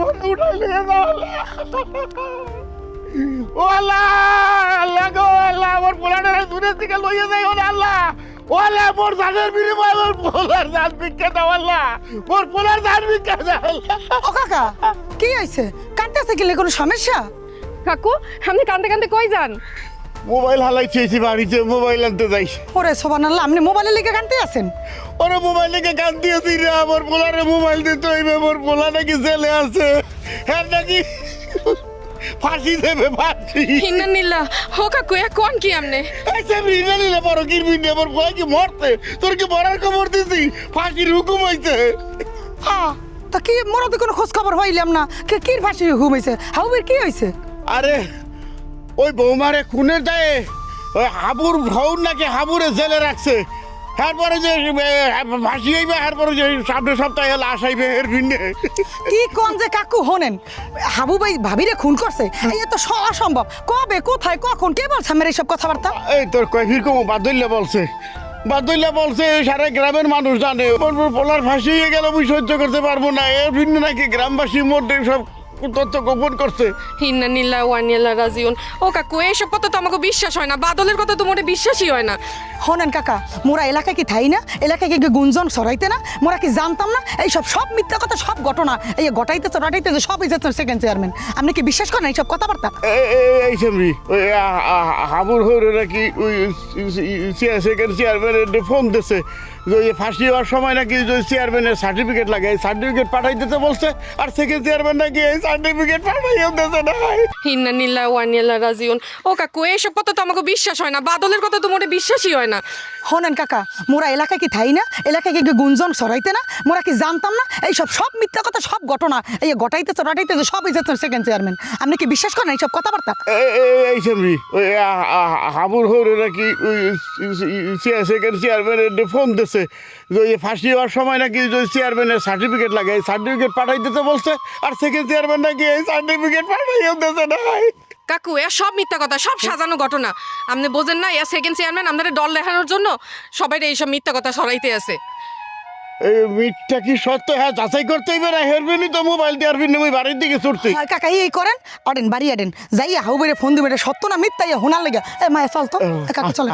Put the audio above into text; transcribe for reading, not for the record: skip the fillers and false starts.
মনে উঠাই নিয়ে যাও ও আল্লাহ আল্লাহ গো আল্লাহ আমার পোলাটারে দূরের দিকে লইয়ে যাই ও আল্লাহ ও আল্লাহ মোর জানের বিনিময়ে মোর পোলার জান ভিক্ষা দাও আল্লাহ মোর পোলার জান ভিক্ষা দাও ও কাকা কি হয়েছে কাঁদতেছে কি কোনো সমস্যা? কাকু আপনি কান্দে কান্দে কই যান? মোবাইল হালাইছি বাড়িতে মোবাইল আনতে যাই ওরে সোবানাল্লাহ আপনি মোবাইলের লিগে কাঁদতে আছেন? ওরে মোবাইল লিখে কান দিয়েছি রে আমার পোলারে মোবাইল দিতে হইবে মোর পোলা নাকি জেলে আছে হ্যাঁ নাকি ফাঁসি দেবে ফাঁসি হিন্না নীলা ও কাকু এ কোন কি আমনে? আচ্ছা রিনা নিলে বড় কিরবি নে আমার ভয় কি মরতে তোর কি মরার খবর দিছি ফাঁসির হুকুম হইছে হ্যাঁ তা কি মোরা তো কোনো খোঁজ খবর হইলাম না কে কি ফাঁসি ঘুমাইছে হাউবের কি হয়েছে? আরে ওই বৌমারে খুনের দায়ে ওই হাবুর ভৌর নাকি হাবুরে জেলে রাখছে তারপরে যে ফাঁসি হইবে তারপরে যে সামনের সপ্তাহে লাশ আইবে এর ভিন্নে কি কোন যে কাকু হনেন হাবু ভাই ভাবিরে খুন করছে এই তো অসম্ভব কবে কোথায় কখন কে বলছে আমার এইসব কথাবার্তা? এই তোর কয় ফিরকম বাদুল্লা বলছে সারা গ্রামের মানুষ জানে ওর পোলার ফাঁসি হয়ে গেল আমি সহ্য করতে পারবো না এর ভিন্ন নাকি গ্রামবাসীর মধ্যে সব তথ্য গোপন করছে হিন্না নীলা ওয়ানিয়ালা রাজিউন ও কাকু এইসব কথা তো আমাকে বিশ্বাস হয় না বাদলের কথা তো মোটে বিশ্বাসই হয় না। হনেন কাকা মোরা এলাকায় কি থাই না এলাকায় কি গুঞ্জন ছড়াইতে না মোরা কি জানতাম না এইসব সব মিথ্যা কথা সব ঘটনা এই ঘটাইতে সব হয়েছে সেকেন্ড চেয়ারম্যান আপনি কি বিশ্বাস করেন এইসব কথাবার্তা? এই সেমরি ওই হাবুর হরে নাকি ওই সেকেন্ড চেয়ারম্যানের ফোন দিছে যে ওই ফাঁসি হওয়ার সময় নাকি ওই চেয়ারম্যানের সার্টিফিকেট লাগে এই সার্টিফিকেট পাঠাই দিতে বলছে আর সেকেন্ড চেয়ারম্যান নাকি এই সার্টিফিকেট পাঠাইও দিতে না হিন্না নীলা ওয়ানিয়ালা রাজিউন ও কাকু এইসব কথা তো আমাকে বিশ্বাস হয় না বাদলের কথা তো মোটে বিশ্বাসই হয় না। হনেন কাকা মোরা এলাকায় কি থাই না এলাকায় কি গুঞ্জন ছড়াইতে না মোরা কি জানতাম না এইসব সব মিথ্যা কথা সব ঘটনা এই ঘটাইতে সব হয়েছে সেকেন্ড চেয়ারম্যান আপনি কি বিশ্বাস করেন এইসব কথাবার্তা? এই সেমরি ওই হাবুর হরে নাকি ওই সেকেন্ড চেয়ারম্যানের ফোন দিছে যে ওই ফাঁসি হওয়ার সময় নাকি ওই চেয়ারম্যানের সার্টিফিকেট লাগে এই সার্টিফিকেট পাঠাই দিতে বলছে আর সেকেন্ড চেয়ারম্যান নাকি এই সার্টিফিকেট পাঠাইও দিতে না কাকু এ সব মিথ্যা কথা সব সাজানো ঘটনা আপনি বোঝেন না এ সেকেন্ড চেয়ারম্যান আমাদের দল দেখানোর জন্য সবাই এইসব মিথ্যা কথা ছড়াইতে আছে। এই মিথটা কি সত্য হ্যাঁ যাচাই করতে হইবে না হেরবিনি তো মোবাইল দিয়ে আরবিনি ওই বাড়ির দিকে ছুটছি আর কাকা এই করেন অডেন বাড়ি আডেন যাইয়া হাউবেরে ফোন দিবে এটা সত্য না মিথ্যা হোনার লেগে এ মায়া চল তো কাকা চলে